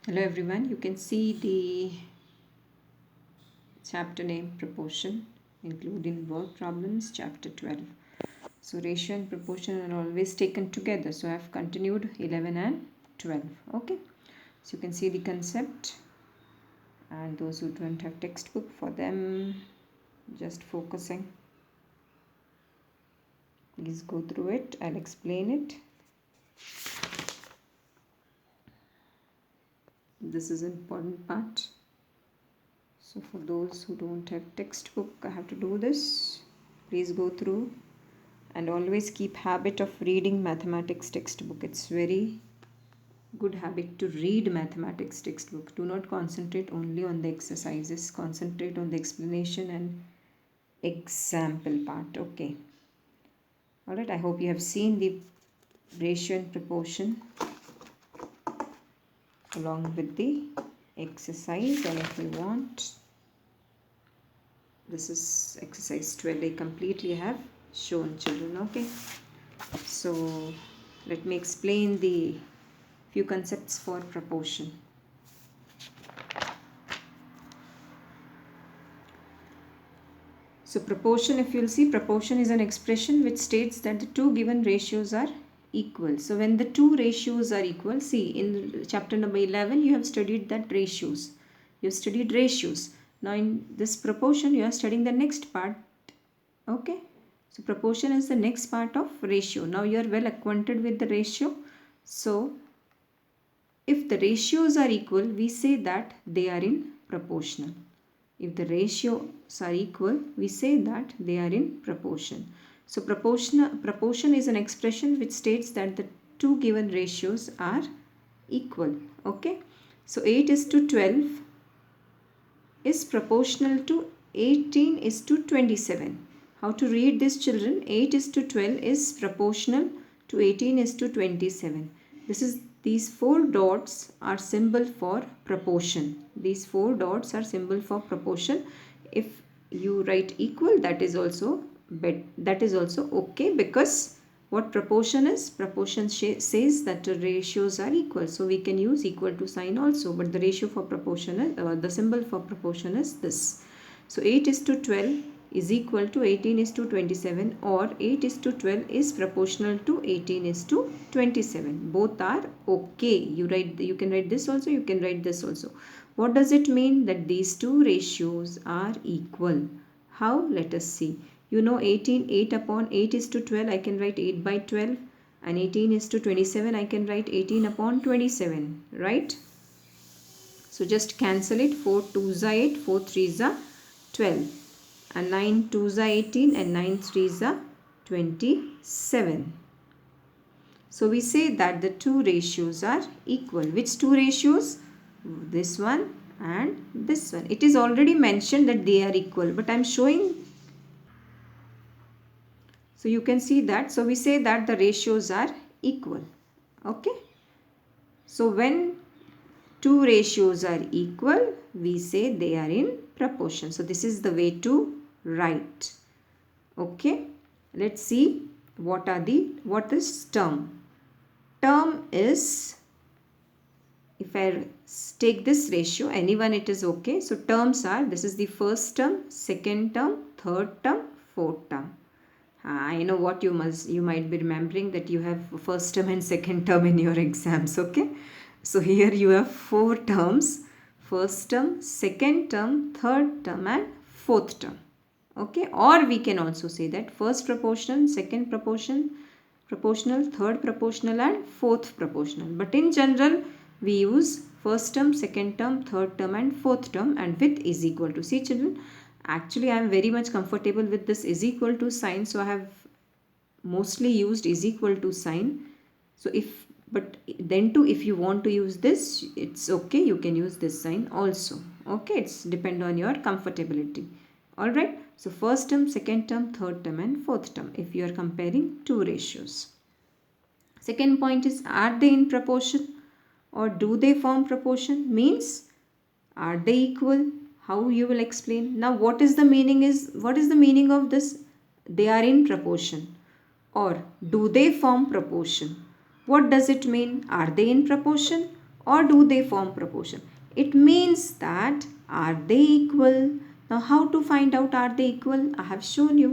Hello everyone, you can see the chapter name proportion including word problems chapter 12. So ratio and proportion are always taken together. So I have continued 11 and 12. Okay. So you can see the concept, and those who don't have textbook, for them just focusing, please go through it. I'll explain it. This is an important part. So for those who don't have textbook, I have to do this. Please go through and always keep habit of reading mathematics textbook. It's very good habit to read mathematics textbook. Do not concentrate only on the exercises. Concentrate on the explanation and example part. Okay. Alright, I hope you have seen the ratio and proportion along with the exercise, and if you want, this is exercise 12. I completely have shown children. Okay, so let me explain the few concepts for proportion. So proportion, if you'll see, proportion is an expression which states that the two given ratios are equal. So when the two ratios are equal, see in chapter number 11 you have studied that ratios. You have studied ratios. Now in this proportion you are studying the next part. Okay. So proportion is the next part of ratio. Now you are well acquainted with the ratio. So if the ratios are equal, we say that they are in proportional. If the ratios are equal, we say that they are in proportion. So proportion is an expression which states that the two given ratios are equal. Okay. So 8 is to 12 is proportional to 18 is to 27. How to read this, children? 8 is to 12 is proportional to 18 is to 27. These four dots are symbol for proportion. These four dots are symbol for proportion. If you write equal, that is also okay, because what proportion is? Proportion says that the ratios are equal. So we can use equal to sign also. But the ratio for proportion is, the symbol for proportion is this. So 8 is to 12 is equal to 18 is to 27, or 8 is to 12 is proportional to 18 is to 27. Both are okay. You can write this also, you can write this also. What does it mean? That these two ratios are equal. How? Let us see. You know 8 upon 8 is to 12, I can write 8 by 12, and 18 is to 27, I can write 18 upon 27, right? So just cancel it. 4 2s are 8, 4 3s are 12, and 9 2s are 18, and 9 3s are 27. So we say that the two ratios are equal. Which two ratios? This one and this one. It is already mentioned that they are equal, but I am showing. So you can see that. So we say that the ratios are equal. Okay. So when two ratios are equal, we say they are in proportion. So this is the way to write. Okay. Let's see what is term. Term is, if I take this ratio, anyone it is okay. So terms are, this is the first term, second term, third term, fourth term. I know what you might be remembering, that you have first term and second term in your exams. Okay. So here you have four terms: first term, second term, third term and fourth term. Okay. Or we can also say that first proportional, second proportional, third proportional and fourth proportional. But in general we use first term, second term, third term and fourth term, and with is equal to. See children, actually I am very much comfortable with this is equal to sign, so I have mostly used is equal to sign. So if you want to use this, it's okay, you can use this sign also. Okay, it's depend on your comfortability. All right. So first term, second term, third term and fourth term, if you are comparing two ratios. Second point is, are they in proportion or do they form proportion? Means, are they equal? How you will explain? Now what is the meaning of this? They are in proportion, or do they form proportion? What does it mean? Are they in proportion or do they form proportion? It means that are they equal? Now how to find out are they equal? I have shown you.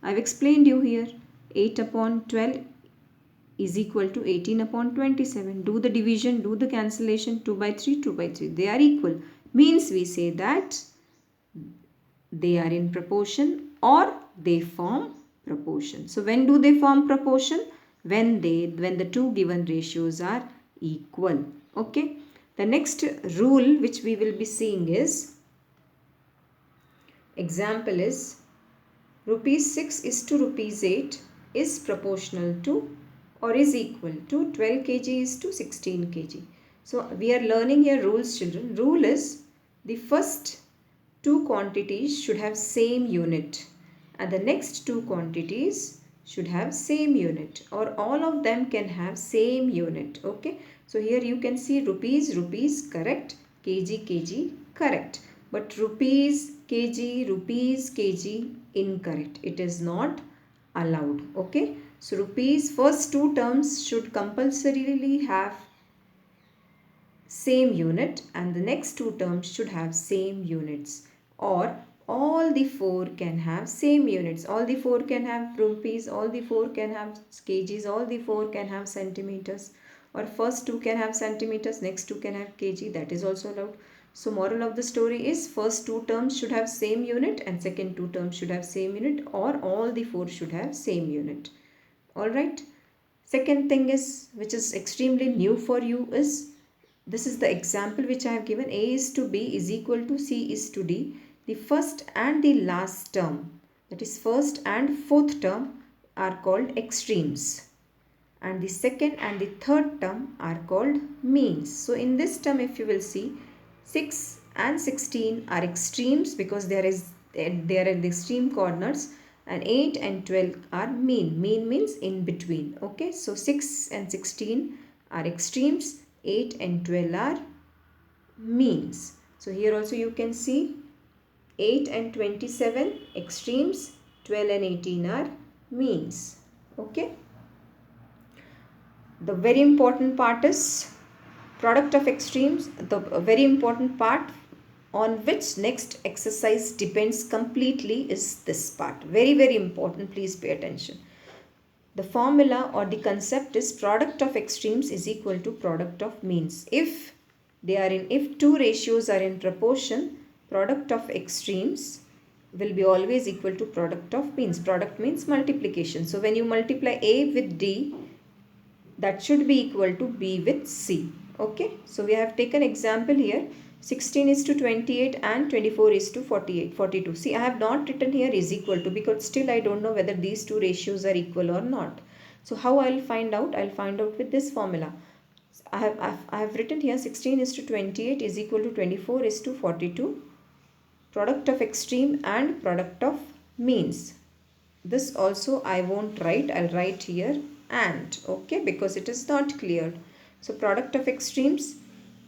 I have explained you here. 8 upon 12 is equal to 18 upon 27. Do the division, do the cancellation. 2 by 3, 2 by 3. They are equal. Means we say that they are in proportion or they form proportion. So when do they form proportion? When the two given ratios are equal. Okay. The next rule which we will be seeing is, example is rupees 6 is to rupees 8 is proportional to or is equal to 12 kg is to 16 kg. So we are learning here rules, children. Rule is the first two quantities should have same unit and the next two quantities should have same unit, or all of them can have same unit. Okay, so here you can see rupees, rupees, correct, kg, kg, correct, but rupees, kg, incorrect. It is not allowed. Okay, so rupees first two terms should compulsorily have same unit and the next two terms should have same units, or all the four can have same units. All the four can have rupees, all the four can have kgs, all the four can have centimeters, or first two can have centimeters, next two can have kg. That is also allowed. So moral of the story is first two terms should have same unit and second two terms should have same unit, or all the four should have same unit. Alright. Second thing is, which is extremely new for you, is this is the example which I have given. A is to B is equal to C is to D. The first and the last term, that is first and fourth term, are called extremes. And the second and the third term are called means. So in this term, if you will see, 6 and 16 are extremes because they are at the extreme corners, and 8 and 12 are mean. Mean means in between. Okay, so 6 and 16 are extremes, 8 and 12 are means. So here also you can see 8 and 27 extremes, 12 and 18 are means. Okay. The very important part is product of extremes. The very important part on which next exercise depends completely is this part. Very, very important. Please pay attention. The formula or the concept is product of extremes is equal to product of means. If two ratios are in proportion, product of extremes will be always equal to product of means. Product means multiplication. So when you multiply A with D, that should be equal to B with C. Okay. So we have taken example here. 16 is to 28 and 24 is to 42. See, I have not written here is equal to because still I don't know whether these two ratios are equal or not. So how I will find out? I will find out with this formula. I have written here 16 is to 28 is equal to 24 is to 42. Product of extreme and product of means. This also I won't write. I'll write here and. Okay, because it is not clear. So product of extremes.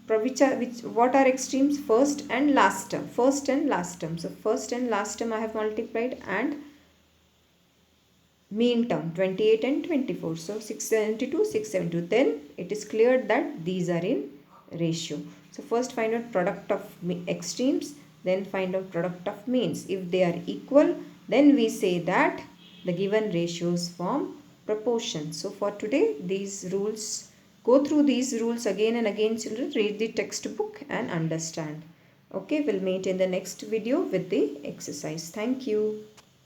What are extremes? First and last term. First and last term. So first and last term I have multiplied, and mean term 28 and 24. So 672, 672. Then it is clear that these are in ratio. So first find out product of extremes, then find out product of means. If they are equal, then we say that the given ratios form proportion. So for today, these rules. Go through these rules again and again, children. Read the textbook and understand. Okay, we'll meet in the next video with the exercise. Thank you.